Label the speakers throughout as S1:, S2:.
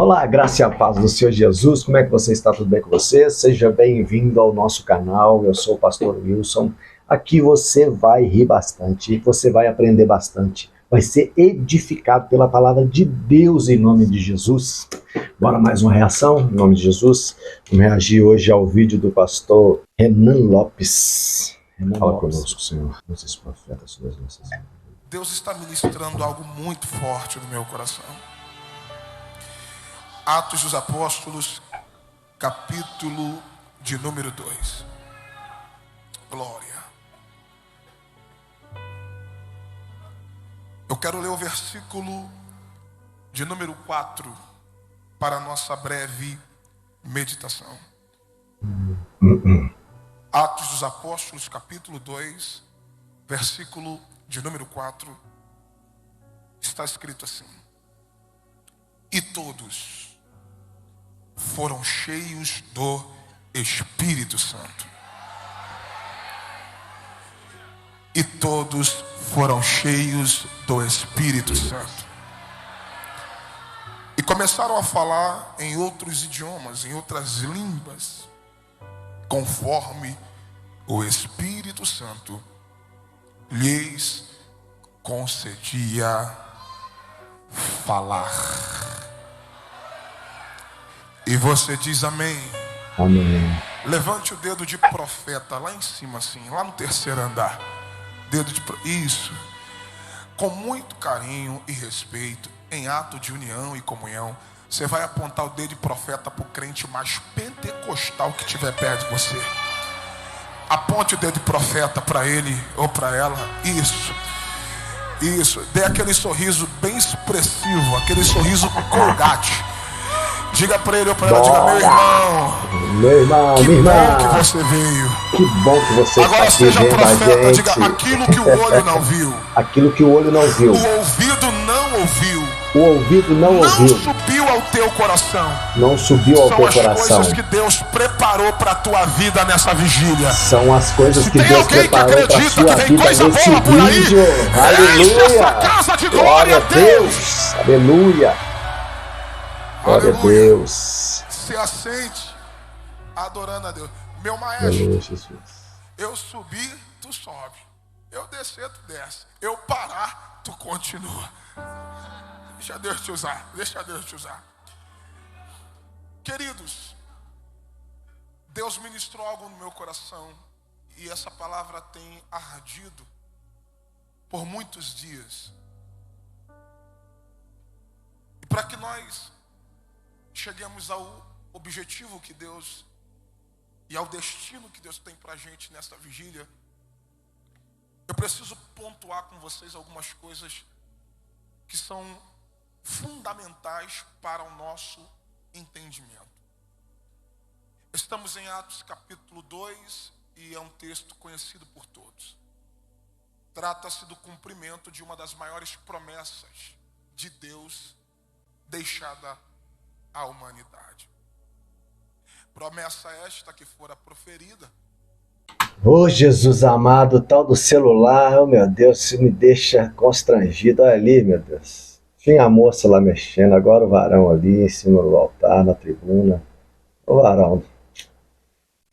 S1: Olá, graça e a paz do Senhor Jesus, como é que você está? Tudo bem com você? Seja bem-vindo ao nosso canal, eu sou o pastor Wilson. Aqui você vai rir bastante, você vai aprender bastante, vai ser edificado pela palavra de Deus em nome de Jesus. Bora mais uma reação em nome de Jesus. Vamos reagir hoje ao vídeo do pastor Renan Lopes. Fala conosco, Senhor, nossos profetas sobre as nossas vidas.
S2: Deus está ministrando algo muito forte no meu coração. Atos dos Apóstolos, capítulo de número 2. Glória. Eu quero ler o versículo de número 4 para a nossa breve meditação. Atos dos Apóstolos, capítulo 2, versículo de número 4. Está escrito assim: e todos foram cheios do Espírito Santo. E todos foram cheios do Espírito Santo. E começaram a falar em outros idiomas, em outras línguas, conforme o Espírito Santo lhes concedia falar. E você diz amém.
S1: Amém.
S2: Levante o dedo de profeta lá em cima, assim, lá no terceiro andar. Dedo de isso. Com muito carinho e respeito, em ato de união e comunhão, você vai apontar o dedo de profeta para o crente mais pentecostal que estiver perto de você. Aponte o dedo de profeta para ele ou para ela. Isso. Isso. Dê aquele sorriso bem expressivo, aquele sorriso Colgate. Diga para ele ou para ela, diga: meu irmão, que bom que você veio.
S1: Que bom que você
S2: agora
S1: está aqui vendo a gente.
S2: Diga: aquilo que o olho não viu,
S1: aquilo que o olho não viu,
S2: o ouvido não ouviu,
S1: o ouvido não ouviu,
S2: subiu ao teu coração,
S1: não subiu ao teu coração.
S2: São as coisas que Deus preparou para a tua vida nessa vigília.
S1: São as coisas que Deus preparou para a sua
S2: que vem
S1: vida
S2: coisa
S1: nesse
S2: boa por aí,
S1: vídeo. Aleluia!
S2: essa casa de glória a Deus.
S1: Aleluia! Glória a Deus.
S2: Se assente adorando a Deus. Meu maestro,
S1: Aleluia, Jesus.
S2: Eu subir, tu sobe. Eu descer, tu desce. Eu parar, tu continua. Deixa Deus te usar. Deixa Deus te usar. Queridos, Deus ministrou algo no meu coração e essa palavra tem ardido por muitos dias. E para que nós cheguemos ao objetivo que Deus e ao destino que Deus tem para a gente nesta vigília, eu preciso pontuar com vocês algumas coisas que são fundamentais para o nosso entendimento. Estamos em Atos capítulo 2 e é um texto conhecido por todos. Trata-se do cumprimento de uma das maiores promessas de Deus deixada à humanidade. Promessa esta que fora proferida.
S1: Ô Jesus amado, o tal do celular, oh meu Deus, isso me deixa constrangido. Olha ali, meu Deus. Tinha a moça lá mexendo, agora o varão ali em cima do altar, na tribuna. Ô varão,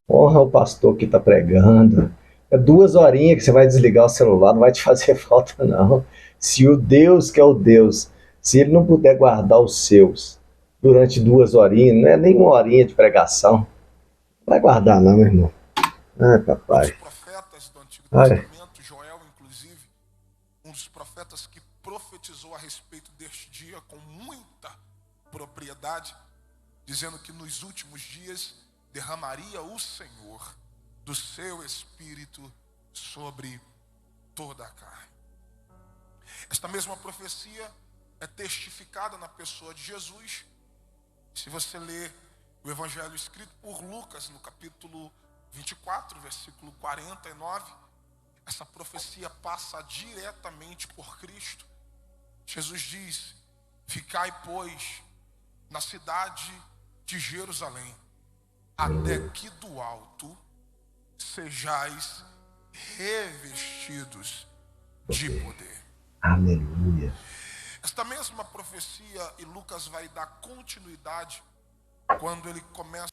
S1: honra o pastor que está pregando. É 2 horinhas que você vai desligar o celular, não vai te fazer falta não. Se o Deus que é o Deus, se ele não puder guardar os seus durante 2 horinhas, não é nem 1 horinha de pregação, não vai guardar não, meu irmão. Ai, papai.
S2: Os profetas do Antigo Testamento, Joel inclusive, um dos profetas que profetizou a respeito deste dia com muita propriedade, dizendo que nos últimos dias derramaria o Senhor do seu Espírito sobre toda a carne. Esta mesma profecia é testificada na pessoa de Jesus. Se você ler o evangelho escrito por Lucas, no capítulo 24, versículo 49, essa profecia passa diretamente por Cristo. Jesus diz: ficai, pois, na cidade de Jerusalém, até que do alto sejais revestidos de poder.
S1: Aleluia.
S2: Esta mesma profecia, e Lucas vai dar continuidade quando ele começa.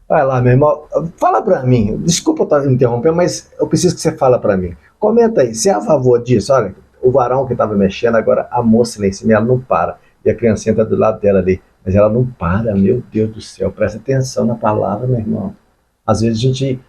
S1: Vai lá, meu irmão. Fala pra mim. Desculpa eu estar interrompendo, mas eu preciso que você fale pra mim. Comenta aí. Você é a favor disso? Olha, o varão que estava mexendo, agora a moça lá em cima, ela não para. E a criancinha tá do lado dela ali. Mas ela não para, meu Deus do céu. Presta atenção na palavra, meu irmão. Às vezes a gente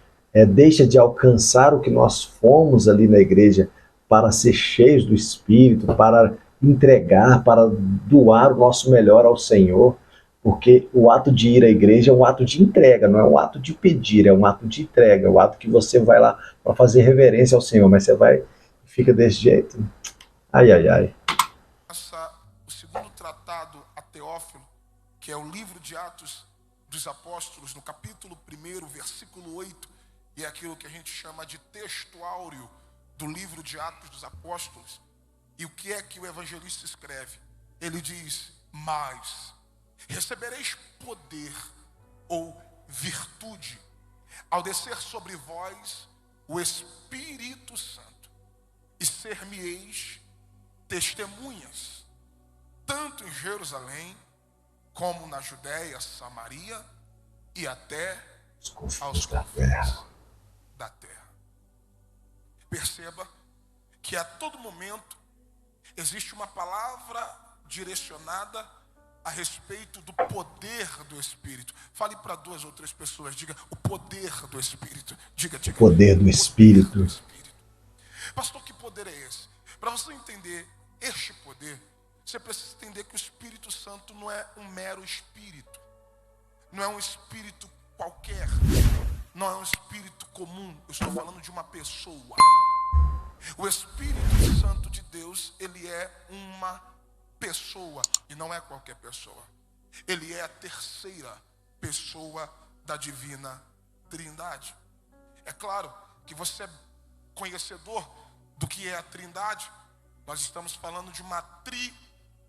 S1: deixa de alcançar o que nós fomos ali na igreja para ser cheios do Espírito, para entregar, para doar o nosso melhor ao Senhor. Porque o ato de ir à igreja é um ato de entrega, não é um ato de pedir, é um ato de entrega, é um ato que você vai lá para fazer reverência ao Senhor, mas você vai e fica desse jeito. Ai, ai, ai.
S2: O segundo tratado a Teófilo, que é o livro de Atos dos Apóstolos, no capítulo 1, versículo 8, e é aquilo que a gente chama de texto áureo do livro de Atos dos Apóstolos. E o que é que o evangelista escreve? Ele diz: mas recebereis poder ou virtude ao descer sobre vós o Espírito Santo, e ser-me-eis testemunhas, tanto em Jerusalém, como na Judéia, Samaria e até aos confins da terra. Perceba que a todo momento existe uma palavra direcionada a respeito do poder do Espírito. Fale para 2 ou 3 pessoas, diga o poder do Espírito. Diga.
S1: Poder do Espírito.
S2: Poder do Espírito. Pastor, que poder é esse? Para você entender este poder, você precisa entender que o Espírito Santo não é um mero espírito. Não é um espírito qualquer. Não é um espírito comum. Eu estou falando de uma pessoa. O Espírito Santo de Deus, ele é uma pessoa, e não é qualquer pessoa. Ele é a terceira pessoa da divina Trindade. É claro que você é conhecedor do que é a Trindade. Nós estamos falando de uma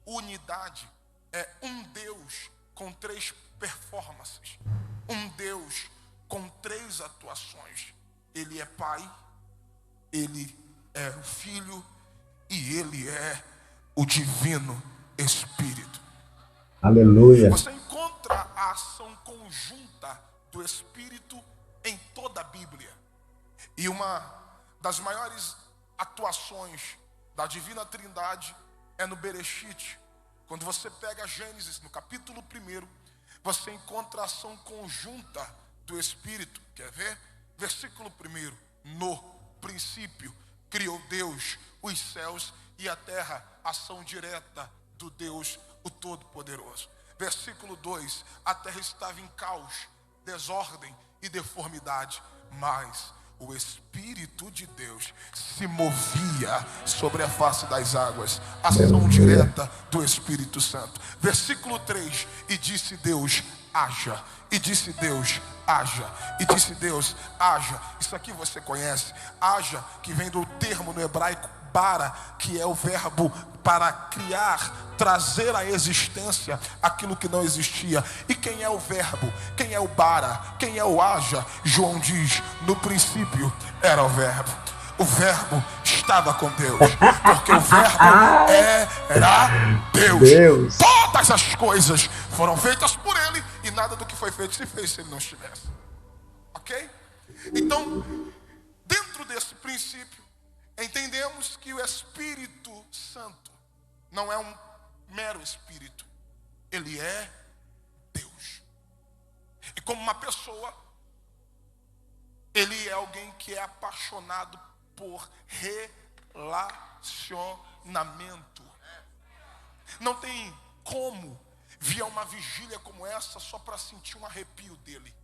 S2: triunidade. É um Deus com 3 performances. Um Deus com 3 atuações. Ele é Pai, Ele é o Filho e Ele é o Divino Espírito.
S1: Aleluia.
S2: Você encontra a ação conjunta do Espírito em toda a Bíblia. E uma das maiores atuações da Divina Trindade é no Bereshit. Quando você pega Gênesis, no capítulo 1, você encontra a ação conjunta do Espírito. Quer ver? Versículo 1. No princípio criou Deus os céus e a terra, ação direta do Deus, o Todo-Poderoso. Versículo 2, a terra estava em caos, desordem e deformidade, mas o Espírito de Deus se movia sobre a face das águas, ação direta do Espírito Santo. Versículo 3, e disse Deus, haja. E disse Deus, haja. E disse Deus, haja. Isso aqui você conhece. Haja, que vem do termo no hebraico bara, que é o verbo para criar, trazer à existência aquilo que não existia. E quem é o verbo? Quem é o bara? Quem é o haja? João diz, no princípio era o verbo. O verbo estava com Deus, porque o verbo era Deus. Todas as coisas foram feitas por Ele, e nada do que foi feito se fez se Ele não estivesse. Ok? Então, dentro desse princípio, entendemos que o Espírito Santo não é um mero espírito. Ele é Deus. E como uma pessoa, ele é alguém que é apaixonado por relacionamento. Não tem como vir a uma vigília como essa só para sentir um arrepio dele.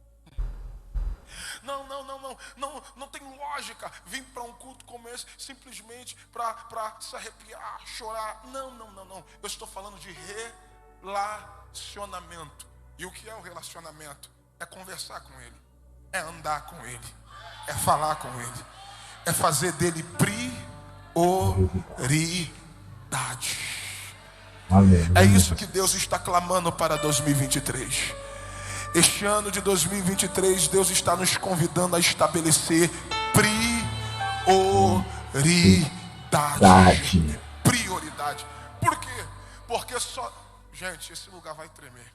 S2: Não tem lógica vir para um culto como esse simplesmente para se arrepiar, chorar. Não. Eu estou falando de relacionamento. E o que é o relacionamento? É conversar com Ele, é andar com Ele, é falar com Ele, é fazer dele prioridade. É isso que Deus está clamando para 2023. Este ano de 2023, Deus está nos convidando a estabelecer prioridade. Prioridade. Por quê? Porque só... Gente, esse lugar vai tremer.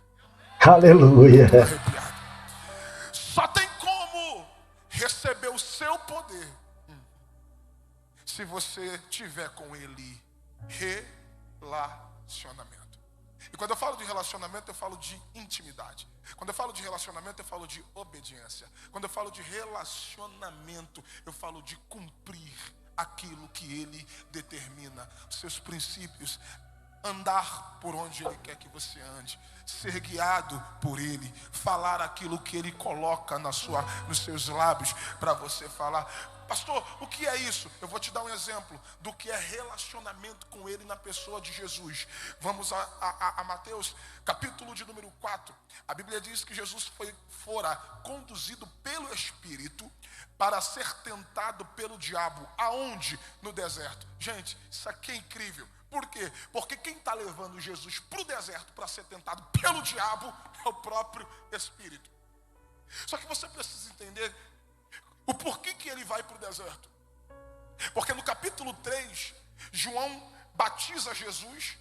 S1: Aleluia.
S2: Tô arrepiado. Só tem como receber o seu poder se você tiver com ele relacionamento. E quando eu falo de relacionamento, eu falo de intimidade. Quando eu falo de relacionamento, eu falo de obediência. Quando eu falo de relacionamento, eu falo de cumprir aquilo que ele determina, os seus princípios, andar por onde ele quer que você ande, ser guiado por ele, falar aquilo que ele coloca nos seus lábios para você falar. Pastor, o que é isso? Eu vou te dar um exemplo do que é relacionamento com ele na pessoa de Jesus. Vamos a Mateus, capítulo de número 4. A Bíblia diz que Jesus fora conduzido pelo Espírito para ser tentado pelo diabo. Aonde? No deserto. Gente, isso aqui é incrível. Por quê? Porque quem está levando Jesus para o deserto para ser tentado pelo diabo é o próprio Espírito. Só que você precisa entender o porquê que ele vai para o deserto. Porque no capítulo 3, João batiza Jesus.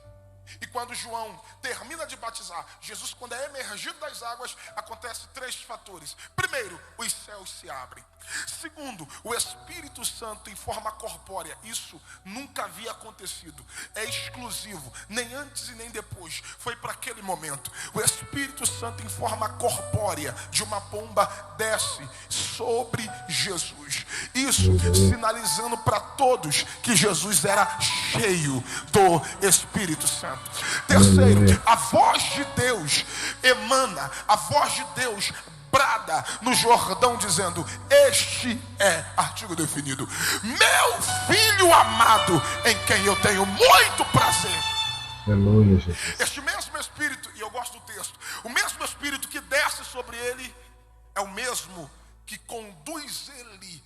S2: E quando João termina de batizar Jesus, quando é emergido das águas, acontece 3 fatores. Primeiro, os céus se abrem. Segundo, o Espírito Santo em forma corpórea. Isso nunca havia acontecido. É exclusivo, nem antes e nem depois. Foi para aquele momento. O Espírito Santo em forma corpórea de uma pomba desce sobre Jesus. Isso sinalizando para todos que Jesus era cheio do Espírito Santo. Terceiro, a voz de Deus emana, a voz de Deus brada no Jordão dizendo: este é, artigo definido, meu filho amado, em quem eu tenho muito prazer.
S1: Aleluia, Jesus.
S2: Este mesmo Espírito, e eu gosto do texto, o mesmo Espírito que desce sobre ele é o mesmo que conduz ele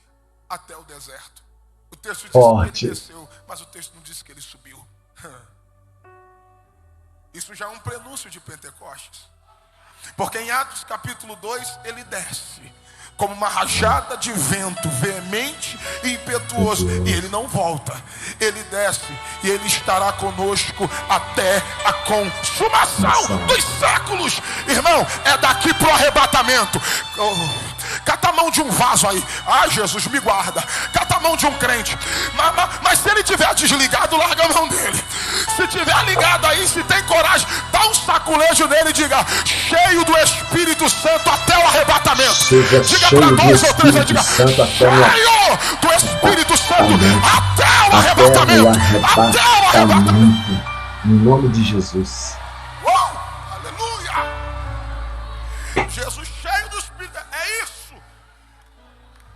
S2: até o deserto. O texto diz que ele desceu, mas o texto não diz que ele subiu. Isso já é um prenúncio de Pentecostes. Porque em Atos capítulo 2 ele desce como uma rajada de vento veemente e impetuoso, e ele não volta. Ele desce e ele estará conosco até a consumação dos séculos. Irmão, é daqui pro arrebatamento. Cata a mão de um vaso aí. Ah, Jesus, me guarda. Cata a mão de um crente. Mas se ele tiver desligado, larga a mão dele. Se tiver ligado aí, se tem coragem, dá um saculejo nele e diga: cheio do Espírito Santo até o arrebatamento. Diga para 2 ou 3, diga: cheio do Espírito Santo até o arrebatamento. Até o arrebatamento.
S1: Em nome de Jesus.
S2: Aleluia. Jesus cheio do Espírito. É isso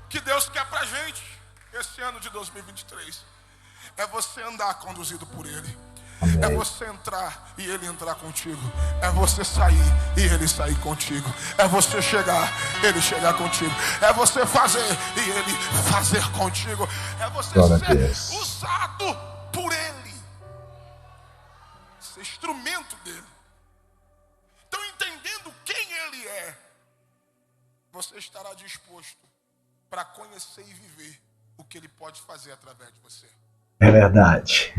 S2: que Deus quer pra gente esse ano de 2023. É você andar conduzido por Ele. É você entrar e Ele entrar contigo. É você sair e Ele sair contigo. É você chegar, Ele chegar contigo. É você fazer e Ele fazer contigo. É você ser usado por Ele, ser instrumento dele. Então, entendendo quem Ele é, você estará disposto para conhecer e viver o que Ele pode fazer através de você.
S1: É verdade.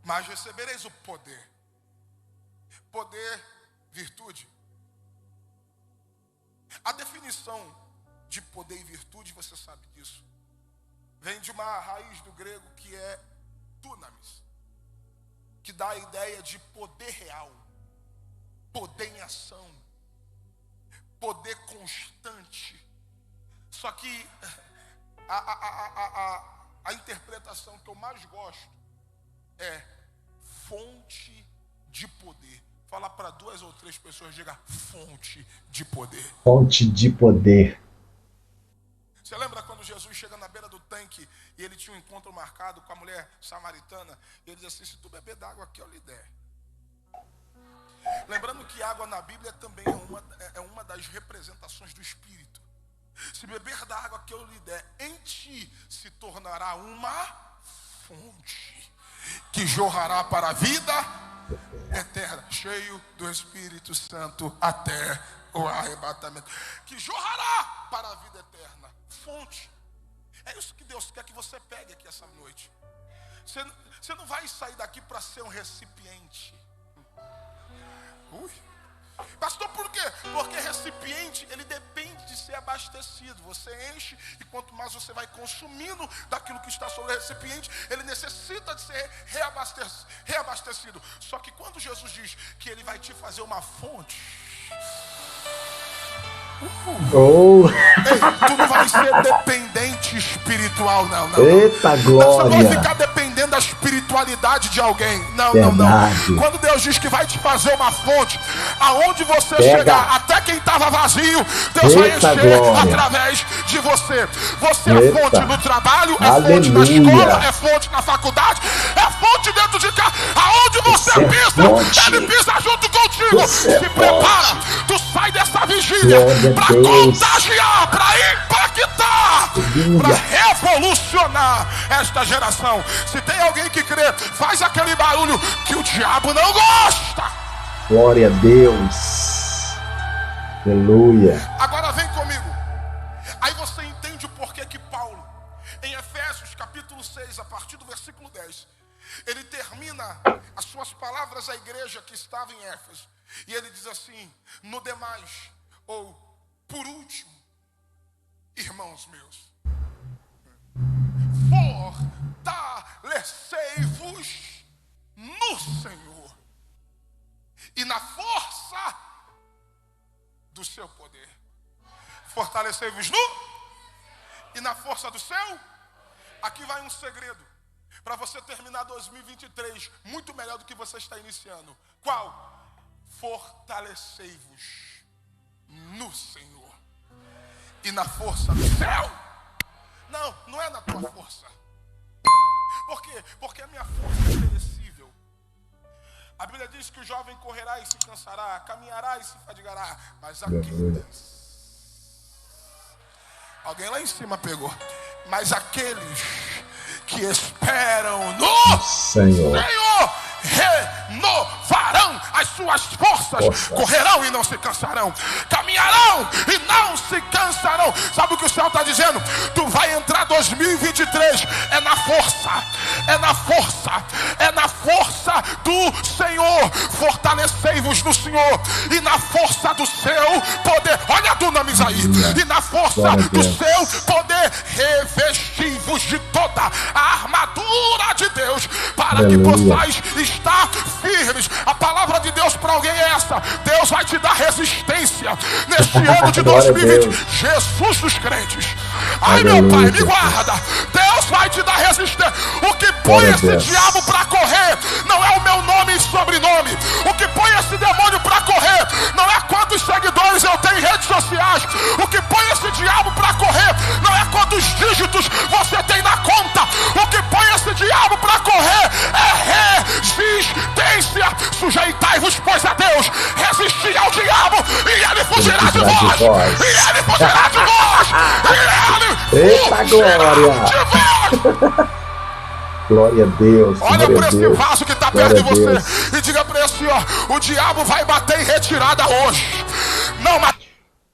S2: Mas recebereis o poder. Poder, virtude. A definição de poder e virtude, você sabe disso, vem de uma raiz do grego que é dunamis, que dá a ideia de poder real, poder em ação, poder constante. Só que a interpretação que eu mais gosto é fonte de poder. Fala para 2 ou 3 pessoas, diga: fonte de poder.
S1: Fonte de poder.
S2: Você lembra quando Jesus chega na beira do tanque e ele tinha um encontro marcado com a mulher samaritana? E ele diz assim: se tu beber d'água que eu lhe der. Lembrando que água na Bíblia também é uma das representações do Espírito. Se beber da água que eu lhe der, em ti se tornará uma fonte que jorrará para a vida eterna, cheio do Espírito Santo até o arrebatamento, que jorrará para a vida eterna. Fonte. É isso que Deus quer que você pegue aqui essa noite. Você não vai sair daqui para ser um recipiente. Ui. Pastor, por quê? Porque recipiente, ele depende de ser abastecido. Você enche e quanto mais você vai consumindo daquilo que está sobre o recipiente, ele necessita de ser reabastecido. Só que quando Jesus diz que ele vai te fazer uma fonte, ei, tu não vai ser dependente espiritual, não.
S1: Eita glória!
S2: Você não vai ficar dependendo da espiritualidade de alguém. Não. Quando Deus diz que vai te fazer uma fonte, aonde você chegar, até quem estava vazio, Deus vai encher através de você. Você é fonte no trabalho, é fonte na escola, é fonte na faculdade, é fonte dentro de casa. Aonde você pisa, ele pisa junto contigo. Se prepara, tu sai dessa vigília para contagiar, para impactar, para revolucionar esta geração. Se tem alguém que crê, faz aquele barulho que o diabo não gosta.
S1: Glória a Deus. Aleluia.
S2: Agora vem comigo. Aí você entende o porquê que Paulo, em Efésios capítulo 6, a partir do versículo 10, ele termina as suas palavras à igreja que estava em Éfeso. E ele diz assim: no demais, ou por último, irmãos meus, fortalecei-vos no Senhor e na força do seu poder. Fortalecei-vos e na força do seu. Aqui vai um segredo para você terminar 2023 muito melhor do que você está iniciando. Qual? Fortalecei-vos no Senhor e na força do céu. Não é na tua força. Por quê? Porque a minha força é perecível. A Bíblia diz que o jovem correrá e se cansará, caminhará e se fadigará, mas aqueles, alguém lá em cima pegou, mas aqueles que esperam no Senhor renovarão as suas forças, correrão e não se cansarão, caminharão e não se cansarão. Sabe o que o Senhor está dizendo? Tu vai entrar 2023 é na força do Senhor. Fortalecei-vos no Senhor e na força do seu poder. Olha a dunamis aí. E na força do seu poder revesti-vos de toda a armadura de Deus, para que possais estar firmes. A palavra de Deus para alguém é essa: Deus vai te dar resistência neste ano de 2020. Jesus dos crentes, ai meu Pai, me guarda. Deus vai te dar resistência. O que põe esse diabo para correr não é o meu nome e sobrenome. O que põe esse demônio para correr não é quantos seguidores eu tenho em redes sociais. O que põe esse diabo para correr não é quantos dígitos você tem na conta. O que põe esse diabo para correr é resistência. Sujeitai-vos, pois, a Deus, resisti ao diabo e ele fugirá de vós. E ele fugirá de vós. E ele fugirá de vós.
S1: Glória a Deus.
S2: Olha para esse vaso que está perto de você e diga para esse: ó, o diabo vai bater em retirada hoje. Não, mas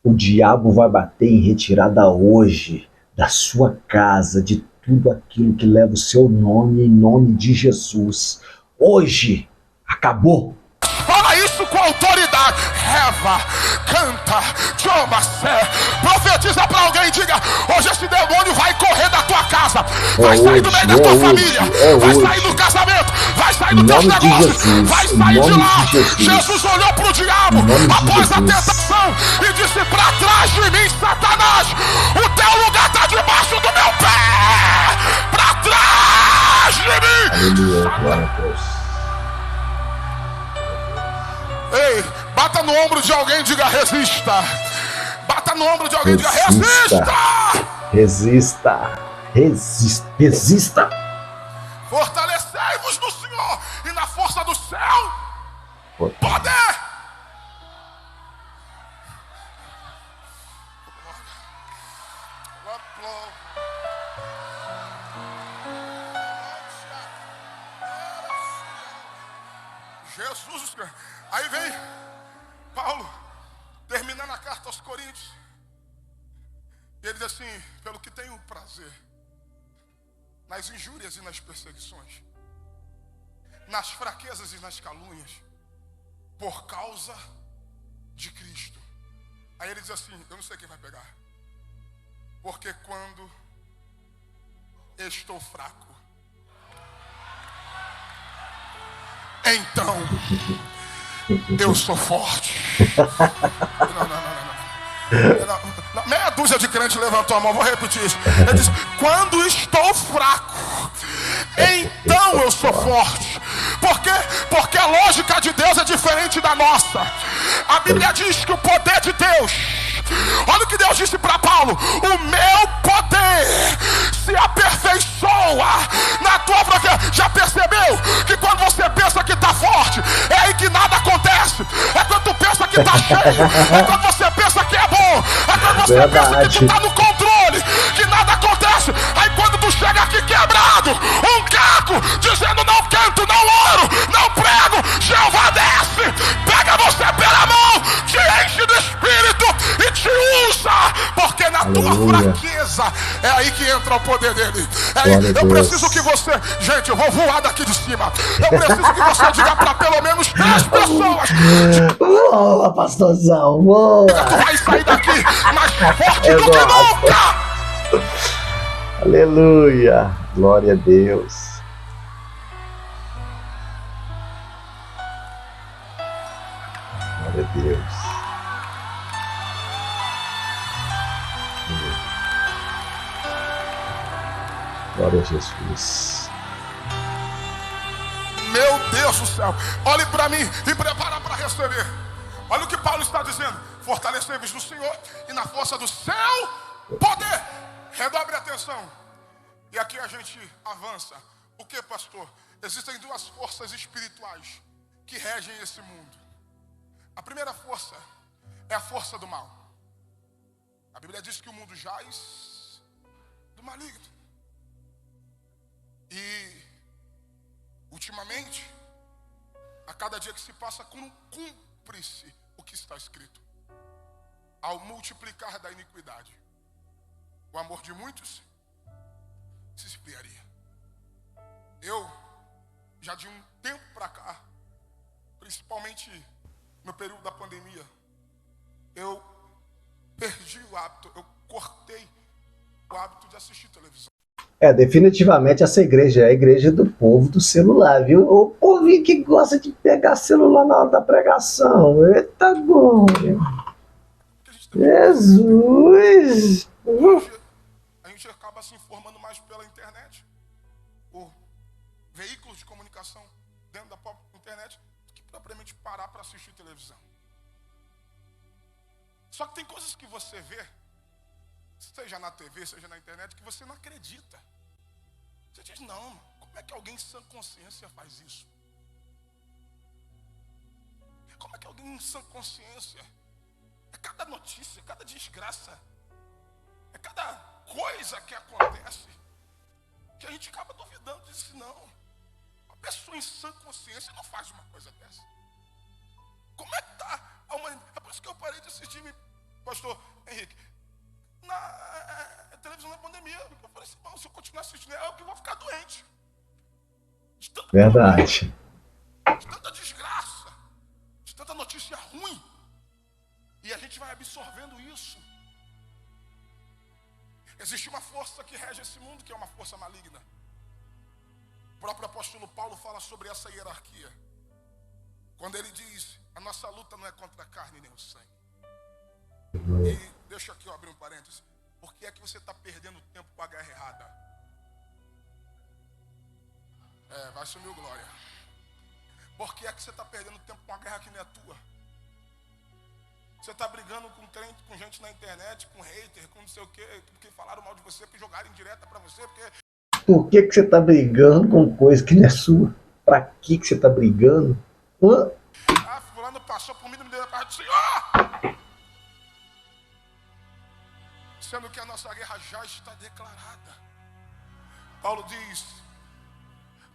S1: o diabo vai bater em retirada hoje da sua casa, de tudo aquilo que leva o seu nome, em nome de Jesus. Hoje acabou.
S2: Fala isso com autoridade. Reva, canta, chama, profetiza para alguém. Diga: hoje esse demônio vai correr da tua casa, vai sair do meio da tua família, vai sair do casamento, vai sair do teu negócio, vai sair de lá. Jesus olhou para o diabo após a tentação e disse: para trás de mim, Satanás, o teu lugar está debaixo do meu pé. Para trás de mim.
S1: Aleluia, glória a Deus.
S2: Ei, bata no ombro de alguém e diga: resista. Bata no ombro de alguém e diga: resista.
S1: Resista. Resista.
S2: Fortalecei-vos no Senhor e na força do céu poder. Jesus. Aí vem Paulo, terminando a carta aos Coríntios, e ele diz assim: pelo que tenho prazer nas injúrias e nas perseguições, nas fraquezas e nas calúnias, por causa de Cristo. Aí ele diz assim, eu não sei quem vai pegar. Porque quando estou fraco, então eu sou forte. Não. Meia dúzia de crentes levantou a mão, vou repetir isso. Ele diz, quando estou fraco, então eu sou forte. Por quê? Porque a lógica de Deus é diferente da nossa. A Bíblia diz que o poder de Deus, olha o que Deus disse para Paulo, o meu poder se aperfeiçoa na tua fraqueza. Já percebeu que quando você pensa que está forte, é aí que nada acontece? É quando tu pensa que está cheio, é quando você pensa que é bom, é quando você pensa que tu está no controle, que nada acontece. Aí quando tu chega aqui quebrado, um caco, dizendo não canto, não oro, não prego, Jeová desce, pega você pela mão, te enche do Espírito e te usa, porque na tua fraqueza é aí que entra o poder dele. É aí, eu preciso que você, gente, eu vou voar daqui de cima, eu preciso que você diga para pelo menos 3 pessoas:
S1: boa, pastorzão, boa.
S2: tu vai sair daqui mais forte do que nunca.
S1: Aleluia, glória a Deus. Glória a Deus. Glória a Jesus.
S2: Meu Deus do céu, olhe para mim e prepara para receber. Olha o que Paulo está dizendo: fortalecei-vos no Senhor e na força do seu poder. Redobre a atenção. E aqui a gente avança. O que, pastor? Existem 2 forças espirituais que regem esse mundo. A primeira força é a força do mal. A Bíblia diz que o mundo jaz do maligno. E ultimamente, a cada dia que se passa, cumpre-se o que está escrito. Ao multiplicar da iniquidade, o amor de muitos se esfriaria. Eu, já de um tempo para cá, principalmente no período da pandemia, eu perdi o hábito, eu cortei o hábito de assistir televisão.
S1: Definitivamente essa igreja é a igreja do povo do celular, viu? O povo que gosta de pegar celular na hora da pregação. Eita glória! Jesus!
S2: A gente acaba se informando mais pela internet, por veículos de comunicação dentro da própria internet, do que propriamente parar para assistir televisão. Só que tem coisas que você vê, seja na TV, seja na internet, que você não acredita. Você diz, não, como é que alguém em sã consciência faz isso? Como é que alguém em sã consciência, é cada notícia, cada desgraça, é cada coisa que acontece, que a gente acaba duvidando disso. Não, uma pessoa em sã consciência não faz uma coisa dessa. Como é que está a humanidade? É por isso que eu parei de assistir, pastor Henrique, na televisão da pandemia. Eu falei assim, se eu continuar assistindo, é que eu vou ficar doente.
S1: Verdade.
S2: De tanta desgraça, de tanta notícia ruim. E a gente vai absorvendo isso. Existe uma força que rege esse mundo, que é uma força maligna. O próprio apóstolo Paulo fala sobre essa hierarquia, quando ele diz, a nossa luta não é contra a carne nem o sangue. E deixa aqui eu abrir um parênteses. Por que é que você está perdendo tempo com a guerra errada? Vai sumir o glória. Por que é que você está perdendo tempo com a guerra que não é tua? Você está brigando com crente, com gente na internet, com hater, com não sei o quê, porque falaram mal de você, porque jogaram indireta para você, porque...
S1: Por que você está brigando com coisa que não é sua? Para que você está brigando?
S2: Fulano passou por mim e me deu a paz do Senhor! Sendo que a nossa guerra já está declarada. Paulo diz,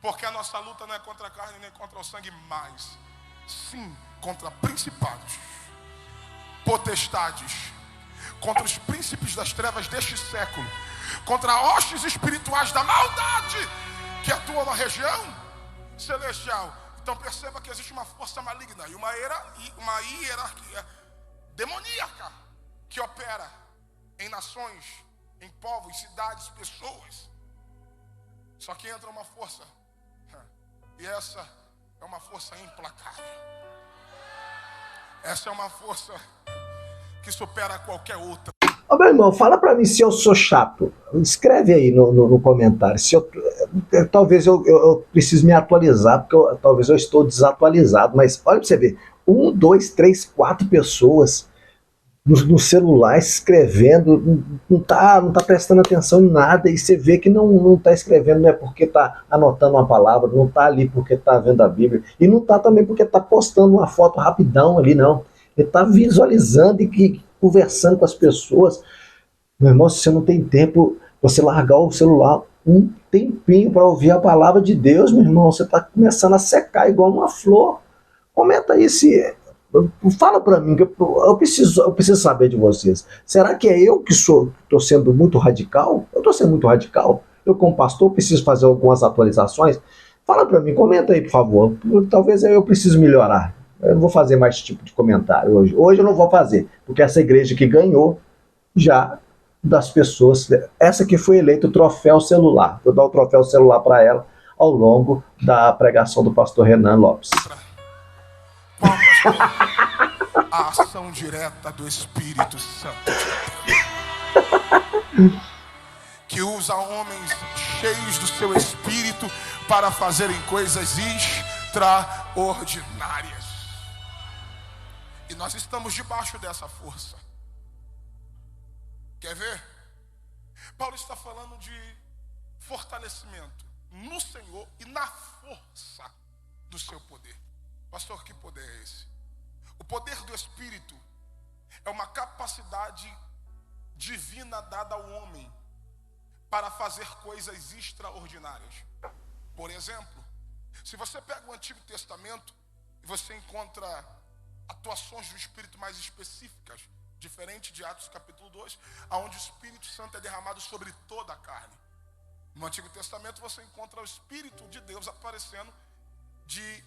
S2: porque a nossa luta não é contra a carne nem contra o sangue, mas sim contra principados, potestades, contra os príncipes das trevas deste século, contra hostes espirituais da maldade que atuam na região celestial. Então perceba que existe uma força maligna e uma hierarquia demoníaca que opera em nações, em povos, cidades, pessoas. Só que entra uma força, e essa é uma força implacável. Essa é uma força que supera qualquer outra.
S1: Ô, meu irmão, fala pra mim se eu sou chato. Escreve aí no comentário. Talvez eu precise me atualizar, porque talvez eu estou desatualizado. Mas olha pra você ver. 1, 2, 3, 4 pessoas no celular escrevendo, não tá prestando atenção em nada, e você vê que não tá escrevendo, não é porque tá anotando uma palavra, não tá ali porque tá vendo a Bíblia, e não tá também porque tá postando uma foto rapidão ali, não. Ele tá visualizando e conversando com as pessoas. Meu irmão, se você não tem tempo, você largar o celular um tempinho para ouvir a palavra de Deus, meu irmão, você tá começando a secar igual uma flor. Comenta aí se... Fala para mim, que eu preciso saber de vocês. Será que é eu que estou sendo muito radical? Eu estou sendo muito radical? Eu, como pastor, preciso fazer algumas atualizações? Fala para mim, comenta aí, por favor. Talvez eu precise melhorar. Eu não vou fazer mais esse tipo de comentário hoje. Hoje eu não vou fazer, porque essa igreja que ganhou já das pessoas, essa que foi eleita o troféu celular. Vou dar o troféu celular para ela ao longo da pregação do pastor Renan Lopes.
S2: Qual, pastor? A ação direta do Espírito Santo de Deus, que usa homens cheios do seu Espírito para fazerem coisas extraordinárias. E nós estamos debaixo dessa força. Quer ver? Paulo está falando de fortalecimento no Senhor e na força do seu poder. Pastor, que poder é esse? O poder do Espírito é uma capacidade divina dada ao homem para fazer coisas extraordinárias. Por exemplo, se você pega o Antigo Testamento e você encontra atuações do Espírito mais específicas, diferente de Atos capítulo 2, onde o Espírito Santo é derramado sobre toda a carne. No Antigo Testamento você encontra o Espírito de Deus aparecendo de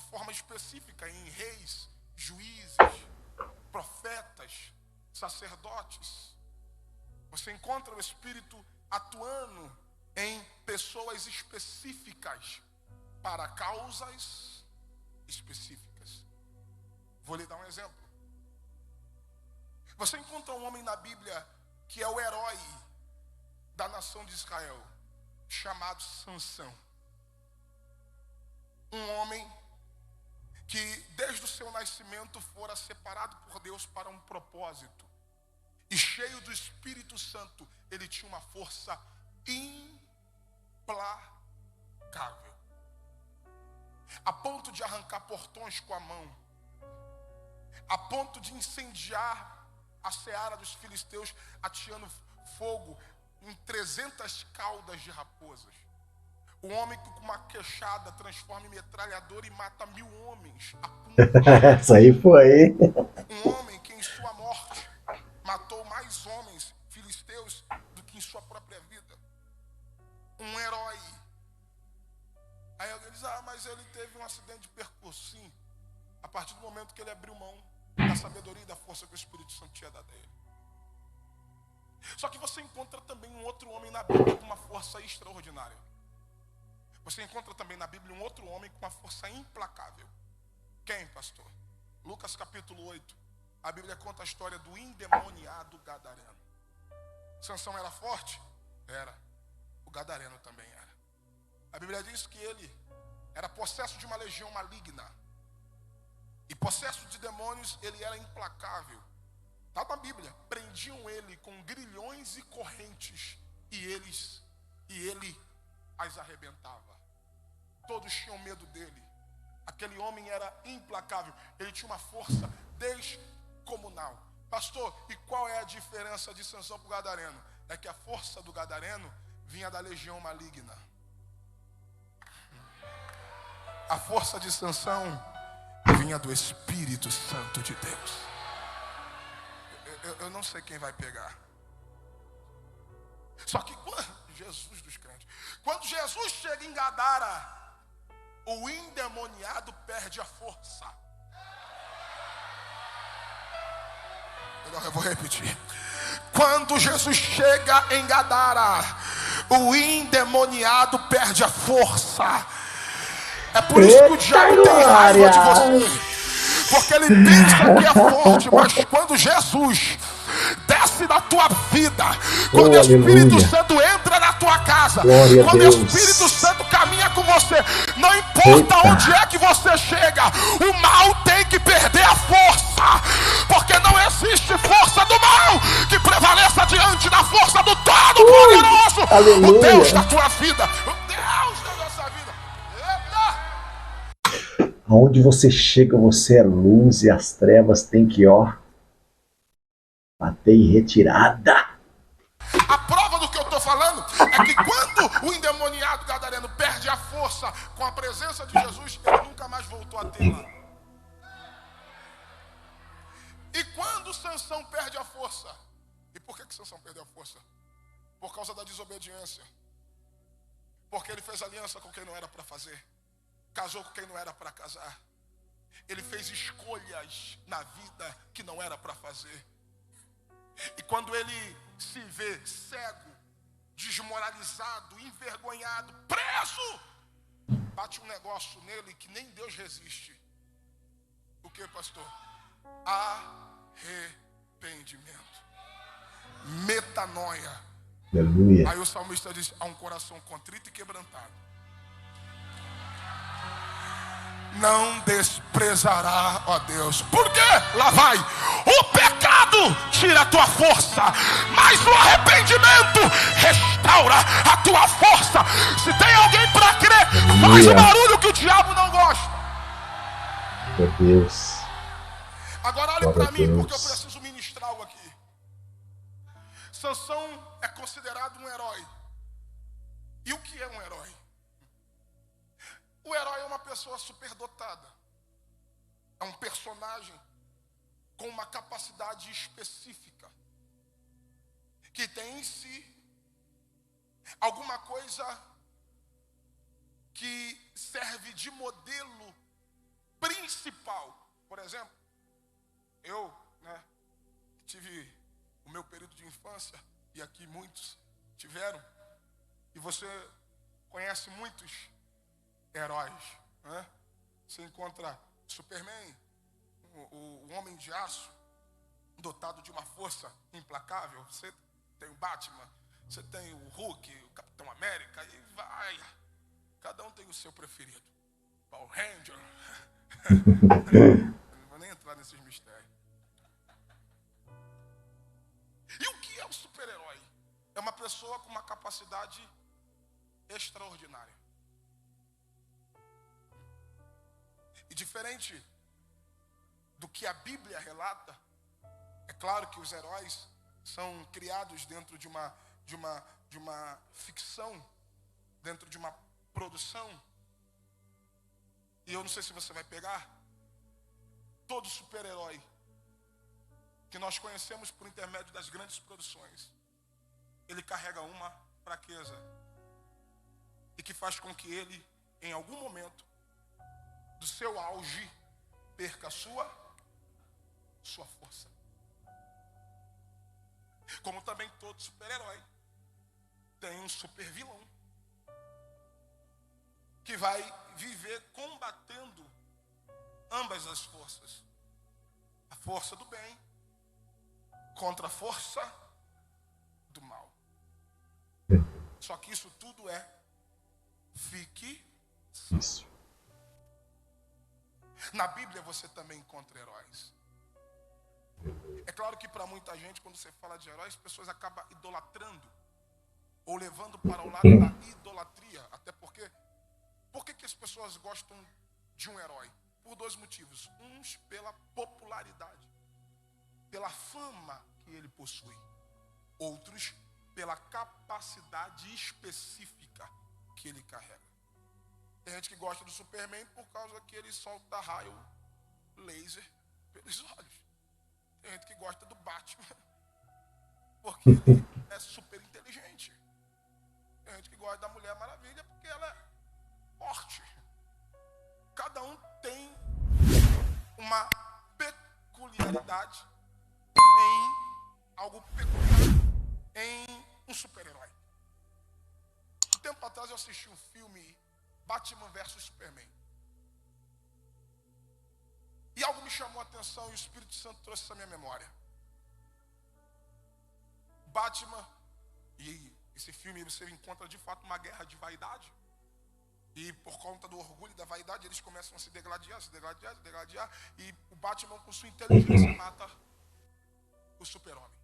S2: forma específica em reis, juízes, profetas, sacerdotes. Você encontra o Espírito atuando em pessoas específicas para causas específicas. Vou lhe dar um exemplo. Você encontra um homem na Bíblia que é o herói da nação de Israel, chamado Sansão. Um homem que desde o seu nascimento fora separado por Deus para um propósito. E cheio do Espírito Santo, ele tinha uma força implacável. A ponto de arrancar portões com a mão. A ponto de incendiar a seara dos filisteus, ateando fogo em 300 caudas de raposas. O homem que com uma queixada transforma em metralhador e mata 1000 homens.
S1: Essa aí foi.
S2: Um homem que em sua morte matou mais homens filisteus do que em sua própria vida. Um herói. Aí alguém diz, mas ele teve um acidente de percurso. Sim, a partir do momento que ele abriu mão da sabedoria e da força que o Espírito Santo tinha dado a ele. Só que você encontra também um outro homem na Bíblia com uma força extraordinária. Você encontra também na Bíblia um outro homem com uma força implacável. Quem, pastor? Lucas capítulo 8. A Bíblia conta a história do endemoniado gadareno. Sansão era forte? Era. O gadareno também era. A Bíblia diz que ele era possesso de uma legião maligna. E possesso de demônios, ele era implacável. Está na Bíblia. Prendiam ele com grilhões e correntes. E ele as arrebentava. Todos tinham medo dele. Aquele homem era implacável. Ele tinha uma força descomunal. Pastor, e qual é a diferença de Sansão para o gadareno? É que a força do gadareno vinha da legião maligna. A força de Sansão vinha do Espírito Santo de Deus. eu não sei quem vai pegar. Só que quando Jesus dos crentes, quando Jesus chega em Gadara, o endemoniado perde a força. Eu vou repetir. Quando Jesus chega em Gadara, o endemoniado perde a força. É por isso que o diabo tem raiva de você, porque ele pensa que é forte, mas quando Jesus desce na tua vida, quando o Espírito Santo entra na tua casa, quando o Espírito Santo caminha com você, não importa onde é que você chega, o mal tem que perder a força, porque não existe força do mal que prevaleça diante da força do Todo-Poderoso, o Deus da tua vida, o Deus da nossa vida. Eita!
S1: Aonde você chega, você é luz, e as trevas têm que, bater em retirada.
S2: A prova do que eu estou falando é que quando o endemoniado gadareno perde a força com a presença de Jesus, ele nunca mais voltou a tê-la. E quando Sansão perde a força? E por que Sansão perdeu a força? Por causa da desobediência. Porque ele fez aliança com quem não era para fazer. Casou com quem não era para casar. Ele fez escolhas na vida que não era para fazer. E quando ele se vê cego, desmoralizado, envergonhado, preso, bate um negócio nele que nem Deus resiste. O que, pastor? Arrependimento. Metanoia.
S1: Aleluia.
S2: Aí o salmista diz: há um coração contrito e quebrantado, não desprezará, ó Deus. Por quê? Lá vai. O pecado tira a tua força, mas o arrependimento restaura a tua força. Se tem alguém para crer, faz o barulho que o diabo não gosta.
S1: Meu Deus.
S2: Agora olhe para mim, porque eu preciso ministrar algo aqui. Sansão é considerado um herói. E o que é um herói? O herói é uma pessoa superdotada. É um personagem com uma capacidade específica, que tem em si alguma coisa que serve de modelo principal. Por exemplo, eu, tive o meu período de infância, e aqui muitos tiveram, e você conhece muitos heróis, né? Você encontra Superman, o Homem de Aço, dotado de uma força implacável. Você tem o Batman, você tem o Hulk, o Capitão América, e vai. Cada um tem o seu preferido. Power Ranger. Não vou nem entrar nesses mistérios. E o que é um super-herói? É uma pessoa com uma capacidade extraordinária. E diferente do que a Bíblia relata, é claro que os heróis são criados dentro de uma ficção, dentro de uma produção. E eu não sei se você vai pegar. Todo super-herói que nós conhecemos por intermédio das grandes produções, ele carrega uma fraqueza, e que faz com que ele, em algum momento do seu auge, perca a sua força. Como também todo super-herói tem um super-vilão que vai viver combatendo ambas as forças. A força do bem contra a força do mal. Só que isso tudo é ficção. Na Bíblia você também encontra heróis. É claro que para muita gente, quando você fala de heróis, as pessoas acabam idolatrando ou levando para o lado da idolatria. Até porque, por que as pessoas gostam de um herói? Por dois motivos. Uns pela popularidade, pela fama que ele possui. Outros pela capacidade específica que ele carrega. Tem gente que gosta do Superman por causa que ele solta raio laser pelos olhos. Tem gente que gosta do Batman é super inteligente. Tem gente que gosta da Mulher Maravilha porque ela é forte. Cada um tem uma peculiaridade em algo peculiar em um super-herói. Um tempo atrás eu assisti um filme Batman vs Superman. E algo me chamou a atenção e o Espírito Santo trouxe essa minha memória. Batman, e esse filme você encontra de fato uma guerra de vaidade. E por conta do orgulho e da vaidade, eles começam a se degladiar. E o Batman, com sua inteligência, mata o super-homem.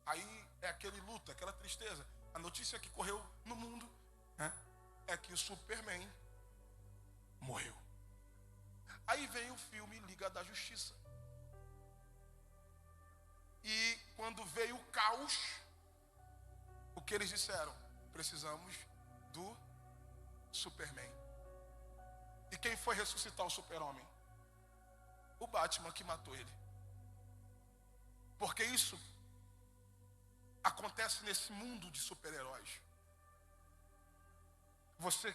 S2: Aí é aquele luto, aquela tristeza. A notícia que correu no mundo, né, é que o Superman morreu. Aí vem o filme Liga da Justiça. E quando veio o caos, o que eles disseram? Precisamos do Superman. E quem foi ressuscitar o super-homem? O Batman que matou ele. Porque isso acontece nesse mundo de super-heróis. Você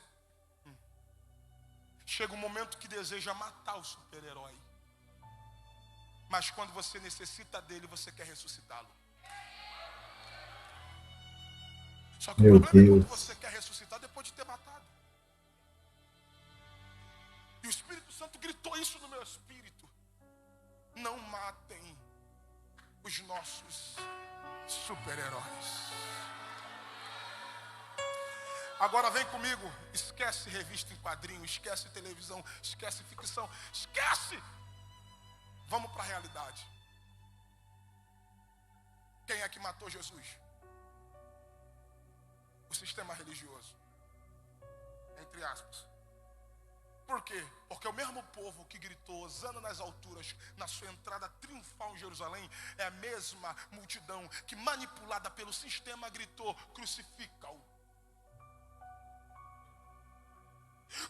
S2: chega um momento que deseja matar o super-herói. Mas quando você necessita dele, você quer ressuscitá-lo. Só que
S1: Meu
S2: o problema é quando
S1: Deus.
S2: você quer ressuscitar depois de ter matado. E o Espírito Santo gritou isso no meu espírito. Não matem os nossos super-heróis. Agora vem comigo, esquece revista em quadrinho, esquece televisão, esquece ficção, esquece! Vamos para a realidade. Quem é que matou Jesus? O sistema religioso. Entre aspas. Por quê? Porque o mesmo povo que gritou hosana nas alturas na sua entrada triunfal em Jerusalém é a mesma multidão que, manipulada pelo sistema, gritou: crucifica-o.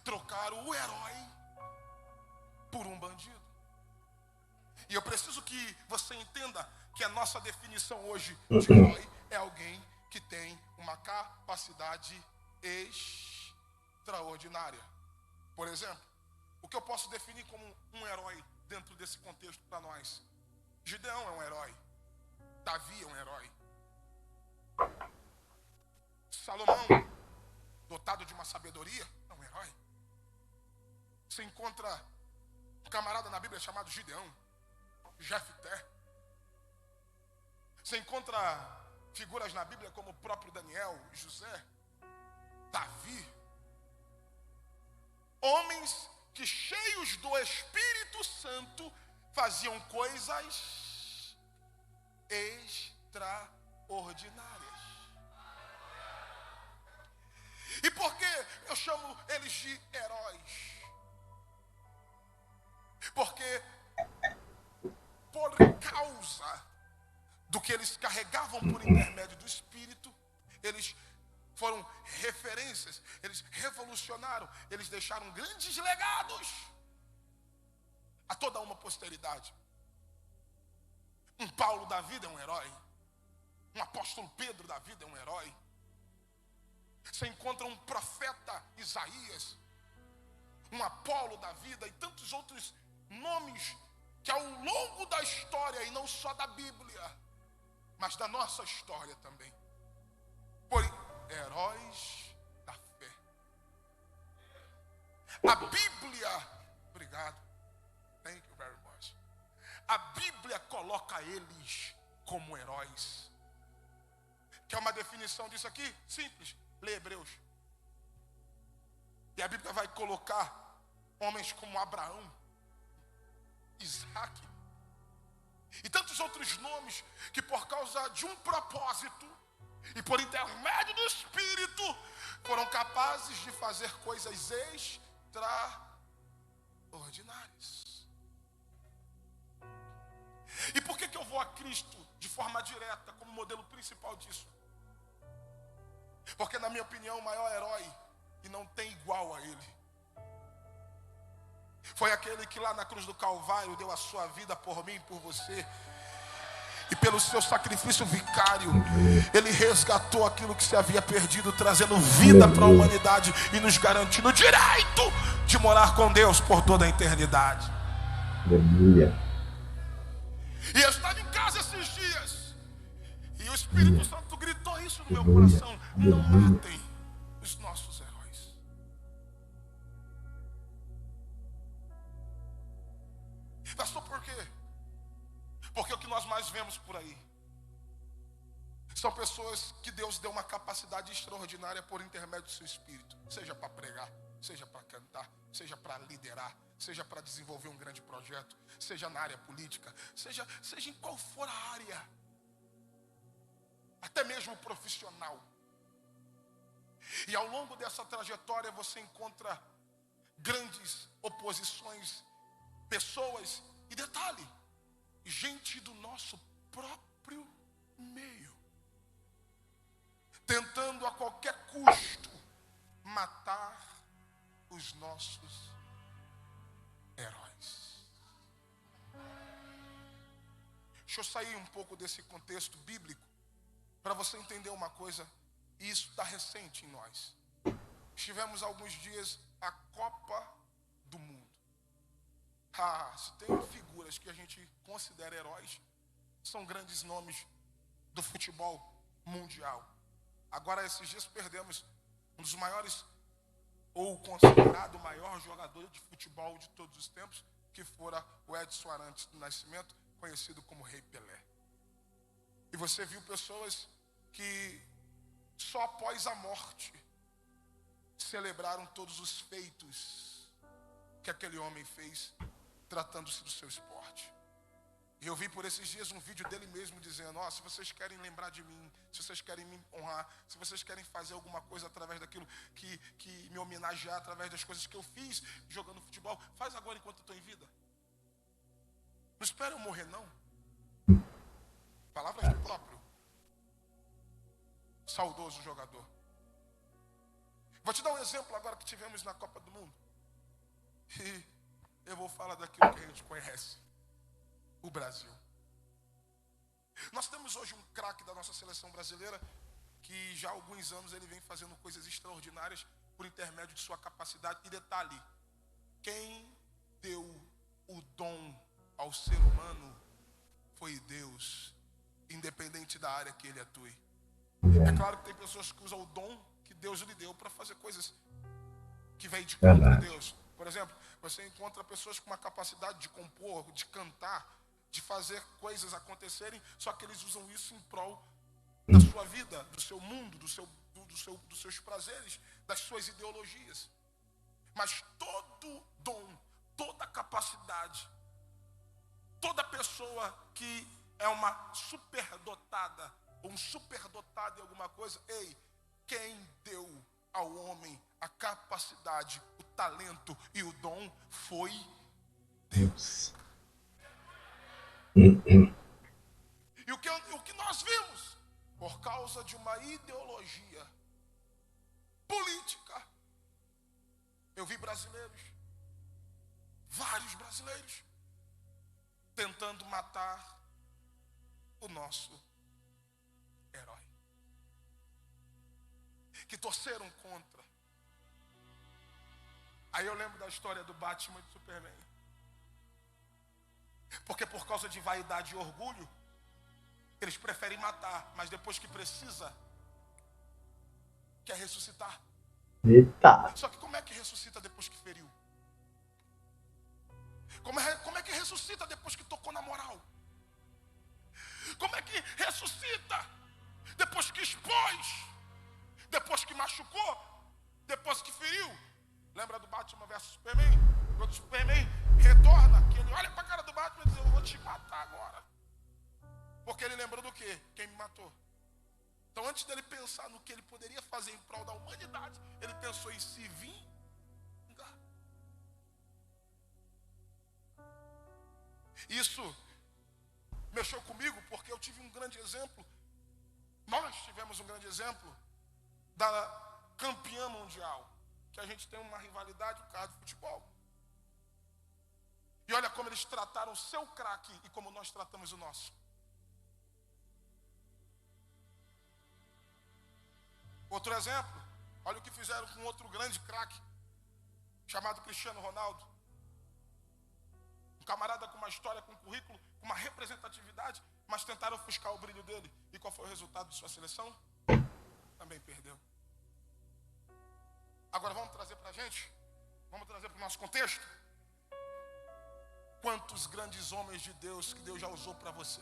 S2: Trocaram o herói por um bandido. E eu preciso que você entenda que a nossa definição hoje de herói é alguém que tem uma capacidade extraordinária. Por exemplo, o que eu posso definir como um herói dentro desse contexto para nós? Gideão é um herói. Davi é um herói. Salomão, dotado de uma sabedoria, é um herói. Você encontra um camarada na Bíblia chamado Gideão, Jefté. Você encontra figuras na Bíblia como o próprio Daniel, José, Davi. Homens que, cheios do Espírito Santo, faziam coisas extraordinárias. E por que eu chamo eles de heróis? Porque por causa do que eles carregavam por intermédio do Espírito, eles foram referências, eles revolucionaram, eles deixaram grandes legados a toda uma posteridade. Um Paulo da vida é um herói. Um apóstolo Pedro da vida é um herói. Você encontra um profeta Isaías, um Apolo da vida e tantos outros nomes que ao longo da história, e não só da Bíblia, mas da nossa história também, foram heróis da fé. A Bíblia, obrigado, thank you very much. A Bíblia coloca eles como heróis. Quer uma definição disso aqui? Simples, lê Hebreus. E a Bíblia vai colocar homens como Abraão, Isaac e tantos outros nomes que, por causa de um propósito e por intermédio do Espírito, foram capazes de fazer coisas extraordinárias. E por que eu vou a Cristo de forma direta como modelo principal disso? Porque, na minha opinião, o maior herói, e não tem igual a ele, foi aquele que lá na cruz do Calvário deu a sua vida por mim e por você. E pelo seu sacrifício vicário, ele resgatou aquilo que se havia perdido, trazendo vida para a humanidade e nos garantindo o direito de morar com Deus por toda a eternidade.
S1: Aleluia.
S2: E eu estava em casa esses dias, e o Espírito Santo gritou isso no meu coração: não matem os nossos heróis. Pastor, por quê? Porque o que nós mais vemos por aí são pessoas que Deus deu uma capacidade extraordinária por intermédio do seu Espírito, seja para pregar, seja para cantar, seja para liderar, seja para desenvolver um grande projeto, seja na área política, seja em qual for a área, até mesmo profissional. E ao longo dessa trajetória você encontra grandes oposições, pessoas, e detalhe, gente do nosso próprio meio, tentando a qualquer custo matar os nossos heróis. Deixa eu sair um pouco desse contexto bíblico para você entender uma coisa, e isso está recente em nós. Tivemos alguns dias a Copa do Mundo. Se tem figuras que a gente considera heróis, são grandes nomes do futebol mundial. Agora, esses dias perdemos um dos maiores, ou considerado o maior jogador de futebol de todos os tempos, que fora o Edson Arantes do Nascimento, conhecido como Rei Pelé. E você viu pessoas que só após a morte celebraram todos os feitos que aquele homem fez, tratando-se do seu esporte. E eu vi por esses dias um vídeo dele mesmo dizendo: se vocês querem lembrar de mim, se vocês querem me honrar, se vocês querem fazer alguma coisa através daquilo que me homenagear, através das coisas que eu fiz jogando futebol, faz agora enquanto eu estou em vida. Não espere eu morrer, não. Palavras do próprio saudoso jogador. Vou te dar um exemplo agora que tivemos na Copa do Mundo. E eu vou falar daquilo que a gente conhece, o Brasil. Nós temos hoje um craque da nossa seleção brasileira que já há alguns anos ele vem fazendo coisas extraordinárias por intermédio de sua capacidade. E detalhe, quem deu o dom ao ser humano foi Deus, independente da área que ele atue. É claro que tem pessoas que usam o dom que Deus lhe deu para fazer coisas que vêm de contra Deus. Por exemplo, você encontra pessoas com uma capacidade de compor, de cantar, de fazer coisas acontecerem, só que eles usam isso em prol da sua vida, do seu mundo, dos seus prazeres, das suas ideologias. Mas todo dom, toda capacidade, toda pessoa que é uma superdotada, ou um superdotado em alguma coisa, quem deu ao homem a capacidade, o talento e o dom foi Deus. E o que nós vimos, por causa de uma ideologia política, eu vi brasileiros, vários brasileiros, tentando matar o nosso herói, que torceram contra. Aí eu lembro da história do Batman e do Superman. Porque por causa de vaidade e orgulho, eles preferem matar, mas depois que precisa, quer ressuscitar.
S1: Eita.
S2: Só que como é que ressuscita depois que feriu? Como é que ressuscita depois que tocou na moral? Como é que ressuscita depois que expôs? Depois que machucou? Depois que feriu? Lembra do Batman versus Superman? Quando o Superman retorna, que ele olha pra cara do Batman e diz: eu vou te matar agora. Porque ele lembrou do quê? Quem me matou. Então antes dele pensar no que ele poderia fazer em prol da humanidade, ele pensou em se vingar. Isso mexeu comigo porque eu tive um grande exemplo. Nós tivemos um grande exemplo da campeã mundial, que a gente tem uma rivalidade por causa do futebol. E olha como eles trataram o seu craque e como nós tratamos o nosso. Outro exemplo, olha o que fizeram com outro grande craque, chamado Cristiano Ronaldo. Um camarada com uma história, com um currículo, com uma representatividade, mas tentaram ofuscar o brilho dele. E qual foi o resultado de sua seleção? Também perdeu. Agora vamos trazer para a gente, vamos trazer para o nosso contexto. Quantos grandes homens de Deus que Deus já usou para você,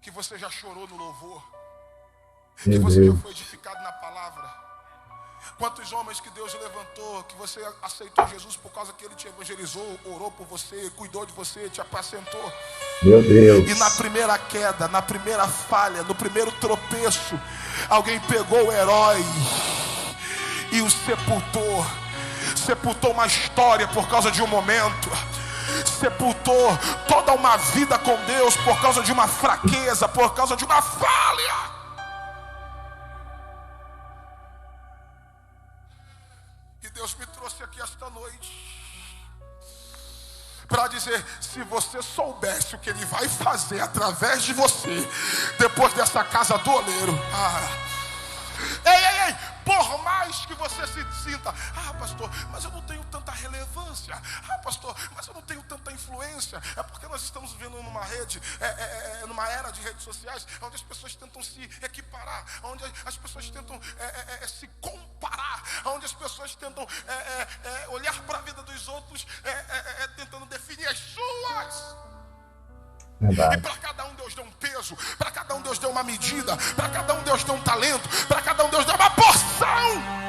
S2: que você já chorou no louvor, que você já foi edificado na palavra. Quantos homens que Deus levantou, que você aceitou Jesus por causa que Ele te evangelizou, orou por você, cuidou de você, te apacentou.
S1: Meu Deus.
S2: E na primeira queda, na primeira falha, no primeiro tropeço, alguém pegou o herói e o sepultou. Sepultou uma história por causa de um momento. Sepultou toda uma vida com Deus por causa de uma fraqueza, por causa de uma falha. E Deus me trouxe aqui esta noite para dizer, se você soubesse o que Ele vai fazer através de você, depois dessa casa do oleiro. Ei, por mais que você se sinta, pastor, mas eu não tenho tanta relevância, pastor, mas eu não tenho tanta influência, é porque nós estamos vivendo numa rede, numa era de redes sociais, onde as pessoas tentam se equiparar, onde as pessoas tentam se comparar, onde as pessoas tentam olhar para a vida dos outros, tentando definir as suas.
S1: Verdade.
S2: E para cada um Deus deu um peso, para cada um Deus deu uma medida, para cada um Deus deu um talento, para cada um Deus deu uma porção.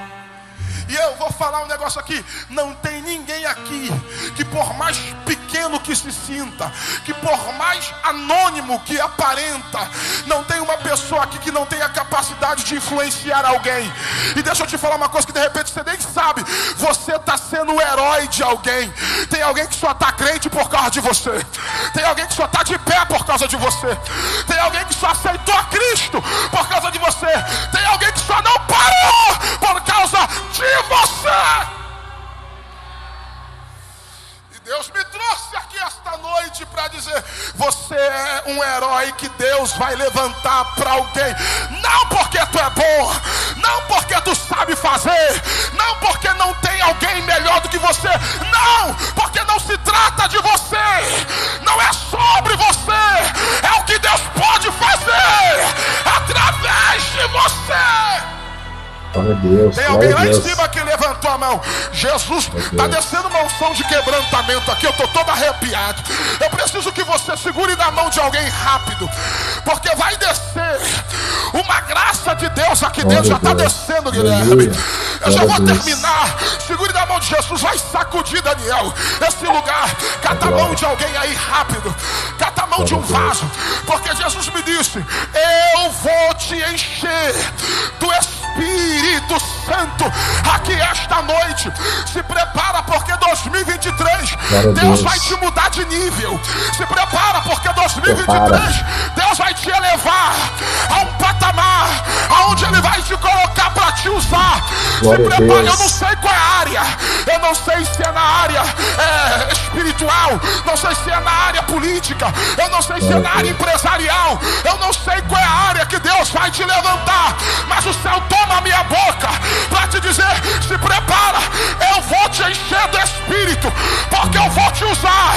S2: E eu vou falar um negócio aqui, não tem ninguém aqui que por mais pequeno que se sinta, que por mais anônimo que aparenta, não tem uma pessoa aqui que não tenha capacidade de influenciar alguém. E deixa eu te falar uma coisa que de repente você nem sabe, você está sendo o herói de alguém. Tem alguém que só está crente por causa de você, tem alguém que só está de pé por causa de você, tem alguém que só aceitou a Cristo por causa de você, tem alguém que só não parou por causa de você. E Deus me trouxe aqui esta noite para dizer, você é um herói que Deus vai levantar para alguém, não porque tu é bom, não porque tu sabe fazer, não porque não tem alguém melhor do que você, não, porque não se trata de você, não é sobre você, é o que Deus pode fazer através de você.
S1: Deus,
S2: tem alguém lá em cima que levantou a mão. Jesus está descendo uma unção de quebrantamento aqui. Eu estou todo arrepiado. Eu preciso que você segure na mão de alguém rápido, porque vai descer uma graça de Deus aqui dentro. Já está descendo, Guilherme. Eu já vou terminar. Segure na mão de Jesus. Vai sacudir, Daniel, esse lugar. Cata a mão de alguém aí rápido. Cata a mão de um vaso, porque Jesus me disse, eu vou te encher do Espírito Santo aqui esta noite. Se prepara, porque 2023 Deus vai te mudar de nível. Se prepara, porque 2023 Deus vai te elevar a um patamar aonde Ele vai te colocar para te usar. Se prepara, eu não sei qual é a área, eu não sei se é na área espiritual, não sei se é na área política, eu não sei se é na área empresarial, eu não sei qual é a área que Deus vai te levantar, mas o céu toma a minha boca para te dizer, se prepara, eu vou te encher do Espírito, porque eu vou te usar,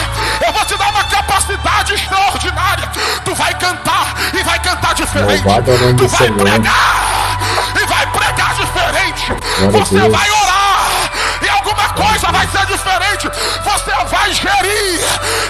S2: eu vou te dar uma capacidade extraordinária. Tu vai cantar e vai cantar diferente, tu vai pregar e vai pregar diferente, você vai orar e alguma coisa vai ser diferente, você vai gerir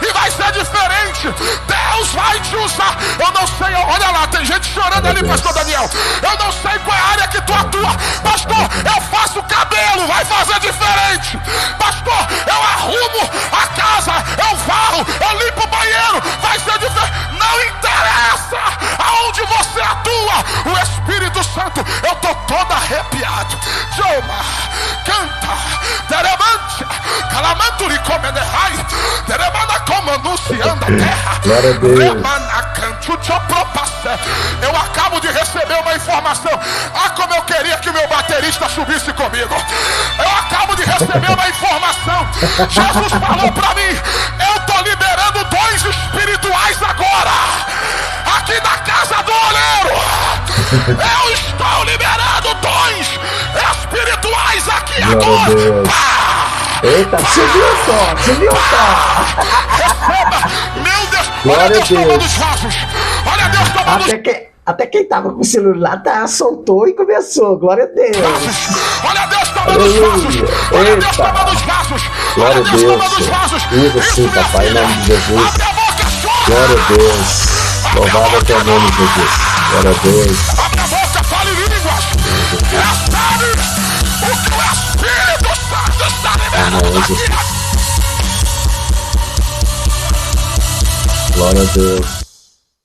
S2: e vai ser diferente. Deus vai te usar. Eu não sei, olha lá, tem gente chorando ali, pastor Daniel. Eu não sei qual é a área que tu atua, pastor. Eu faço cabelo, vai fazer diferente, pastor. Eu arrumo a casa, eu varro, eu limpo o banheiro, vai ser diferente. Não interessa aonde você atua, o Espírito Santo, eu tô todo arrepiado. Joma, canta, teremantia, calamanturi come de rai, teremana como anunciando a terra. Remana canto, eu acabo de receber uma informação. Como eu queria que o meu baterista subisse comigo. Eu acabo de receber uma informação. Jesus falou pra mim, eu tô liberando dons espirituais agora, aqui na casa do oleiro. Eu estou liberando
S1: Glória a Deus. Eita, subiu só, subiu só.
S2: Meu Deus,
S1: Glória
S2: olha Deus
S1: a Deus.
S2: tomando os vasos. Olha Deus tomando os
S1: Até quem tava com o celular soltou e começou. Glória a Deus.
S2: vasos. Olha Deus tomando os vasos. Olha Deus
S1: Eita.
S2: tomando os vasos.
S1: Glória
S2: Olha
S1: a
S2: Deus
S1: Deus.
S2: tomando os vasos.
S1: Usa sim, papai, em nome de Jesus.
S2: Abre a boca, chora.
S1: Glória a Deus. Louvado é teu nome, Jesus. Glória a Deus.
S2: Abre a boca, fale línguas. Recebe o que o Espírito Santo está liberando
S1: Amém,
S2: aqui.
S1: Jesus. Glória a Deus.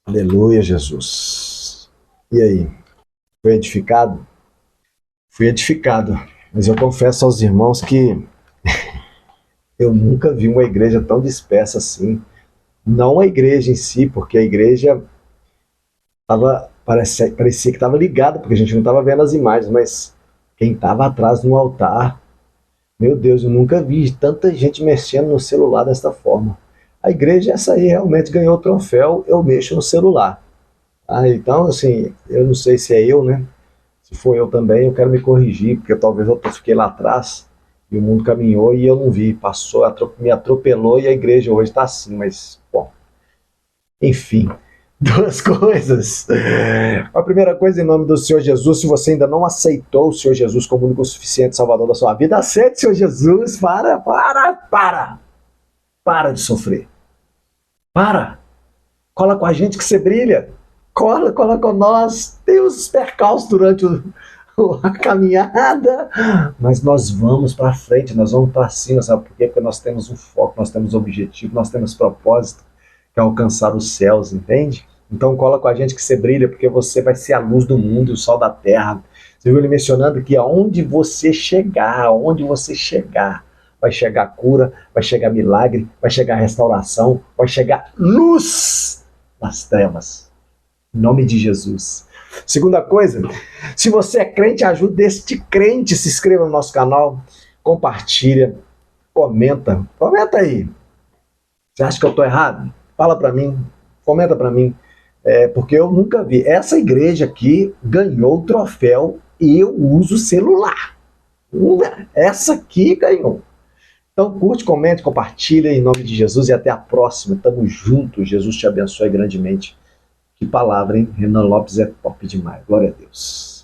S1: Aleluia, Jesus. E aí? Foi edificado? Fui edificado. Mas eu confesso aos irmãos que eu nunca vi uma igreja tão dispersa assim. Não a igreja em si, porque a igreja parecia que estava ligada, porque a gente não estava vendo as imagens, mas quem estava atrás no altar, meu Deus, eu nunca vi tanta gente mexendo no celular dessa forma. A igreja, essa aí, realmente ganhou o troféu, eu mexo no celular. Então, assim, eu não sei se é eu, né? Se for eu também, eu quero me corrigir, porque talvez eu fiquei lá atrás e o mundo caminhou e eu não vi. Passou, me atropelou e a igreja hoje está assim, mas, bom. Enfim, duas coisas. A primeira coisa, em nome do Senhor Jesus, se você ainda não aceitou o Senhor Jesus como único suficiente salvador da sua vida, aceite o Senhor Jesus, para de sofrer. Cola com a gente que você brilha. Cola com nós. Tem os percalços durante a caminhada, mas nós vamos para frente, nós vamos para cima, sabe por quê? Porque nós temos um foco, nós temos um objetivo, nós temos propósito, que é alcançar os céus, entende? Então cola com a gente que você brilha, porque você vai ser a luz do mundo e o sol da terra. Você viu ele mencionando que aonde você chegar, vai chegar cura, vai chegar milagre, vai chegar restauração, vai chegar luz nas trevas. Em nome de Jesus. Segunda coisa, se você é crente, ajude este crente, se inscreva no nosso canal, compartilha, comenta aí. Você acha que eu estou errado? Fala para mim, comenta para mim, porque eu nunca vi. Essa igreja aqui ganhou o troféu e eu uso celular. Essa aqui ganhou. Então curte, comente, compartilha em nome de Jesus e até a próxima. Tamo junto, Jesus te abençoe grandemente. Que palavra, hein? Renan Lopes é top demais. Glória a Deus.